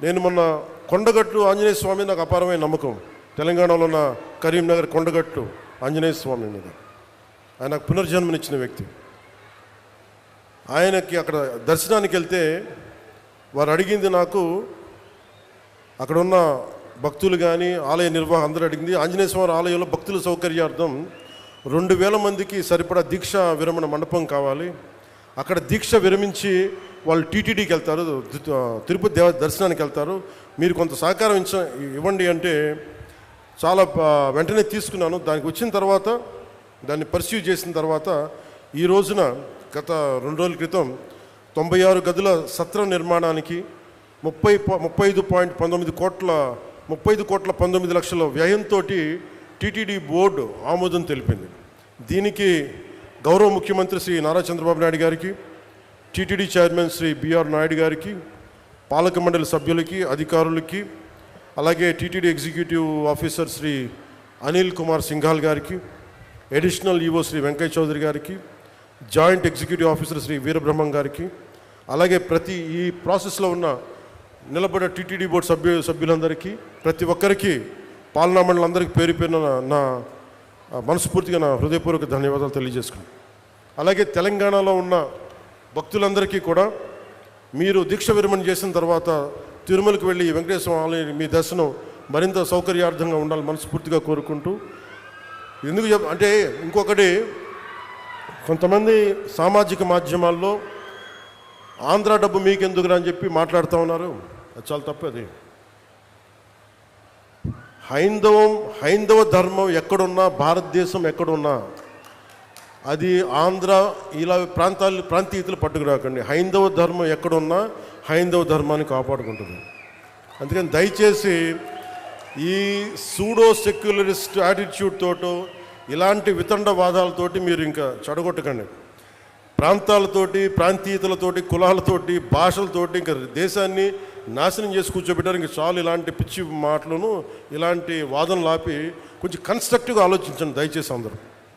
నేను మొన్న కొండగట్టు ఆంజనేయ స్వామి నాకు అపారమైన నమ్మకం. తెలంగాణలో ఉన్న కరీంనగర్ కొండగట్టు ఆంజనేయ స్వామి మీద ఆయన పునర్జన్మనిచ్చిన వ్యక్తి. ఆయనకి అక్కడ దర్శనానికి వెళ్తే వారు అడిగింది, నాకు అక్కడ ఉన్న భక్తులు కానీ ఆలయ నిర్వాహకులు అందరూ అడిగింది, ఆంజనేయ స్వామి ఆలయంలో భక్తుల సౌకర్యార్థం 2000 మందికి సరిపడా దీక్ష విరమణ మండపం కావాలి. అక్కడ దీక్ష విరమించి వాళ్ళు టీటీడీకి వెళ్తారు, తిరుపతి దర్శనానికి వెళ్తారు, మీరు కొంత సహకారం ఇవ్వండి అంటే చాలా వెంటనే తీసుకున్నాను. దానికి వచ్చిన తర్వాత దాన్ని పర్స్యూ చేసిన తర్వాత ఈ రోజున గత 2 రోజుల క్రితం 96 గదుల సత్రం నిర్మాణానికి 35.19 కోట్ల 35 లక్షల వ్యయంతో టీటీడీ బోర్డు ఆమోదం తెలిపింది. దీనికి గౌరవ ముఖ్యమంత్రి శ్రీ నారా చంద్రబాబు నాయుడు గారికి, TTD chairman Sri BR Naidu గారికి, పాలక మండలి సభ్యులకి, అధికారులకి, అలాగే TTD executive officer Sri Anil Kumar Singhal గారికి, అడిషనల్ ఈవో శ్రీ వెంకయ్య చౌదరి గారికి, joint executive officer Sri Veerabrahmam గారికి, అలాగే ప్రతి ఈ ప్రాసెస్లో ఉన్న నిలబడిన టీటీడీ బోర్డు సభ్యులందరికీ, ప్రతి ఒక్కరికి, పాలనా మండలందరికీ పేరు పేరున నా మనస్ఫూర్తిగా నా హృదయపూర్వక ధన్యవాదాలు తెలియజేసుకున్నాను. అలాగే తెలంగాణలో ఉన్న భక్తులందరికీ కూడా మీరు దీక్ష విరమణ చేసిన తర్వాత తిరుమలకు వెళ్ళి వెంకటేశ్వర ఆలయం మీ దర్శనం మరింత సౌకర్యార్థంగా ఉండాలి మనస్ఫూర్తిగా కోరుకుంటూ, ఎందుకు అంటే ఇంకొకటి, కొంతమంది సామాజిక మాధ్యమాల్లో ఆంధ్ర డబ్బు మీకెందుకురా అని చెప్పి మాట్లాడుతూ ఉన్నారు. అది చాలా తప్పది. హైందవ ధర్మం ఎక్కడున్నా, భారతదేశం ఎక్కడున్నా, అది ఆంధ్ర ఇలా ప్రాంతీయతలు పట్టుకురాకండి. హైందవ ధర్మం ఎక్కడున్నా హైందవ ధర్మాన్ని కాపాడుకుంటుంది. అందుకని దయచేసి ఈ సూడో సెక్యులరిస్ట్ యాటిట్యూడ్ తోటో ఇలాంటి వితండవాదాలతోటి మీరు ఇంకా చెడగొట్టకండి. ప్రాంతాలతోటి, ప్రాంతీయతలతోటి, కులాలతోటి, భాషలతోటి ఇంకా దేశాన్ని నాశనం చేసి కూర్చోబెట్టారు. ఇంక చాలు ఇలాంటి పిచ్చి మాటలను, ఇలాంటి వాదనలు ఆపి కొంచెం కన్స్ట్రక్టివ్గా ఆలోచించండి దయచేసి అందరూ.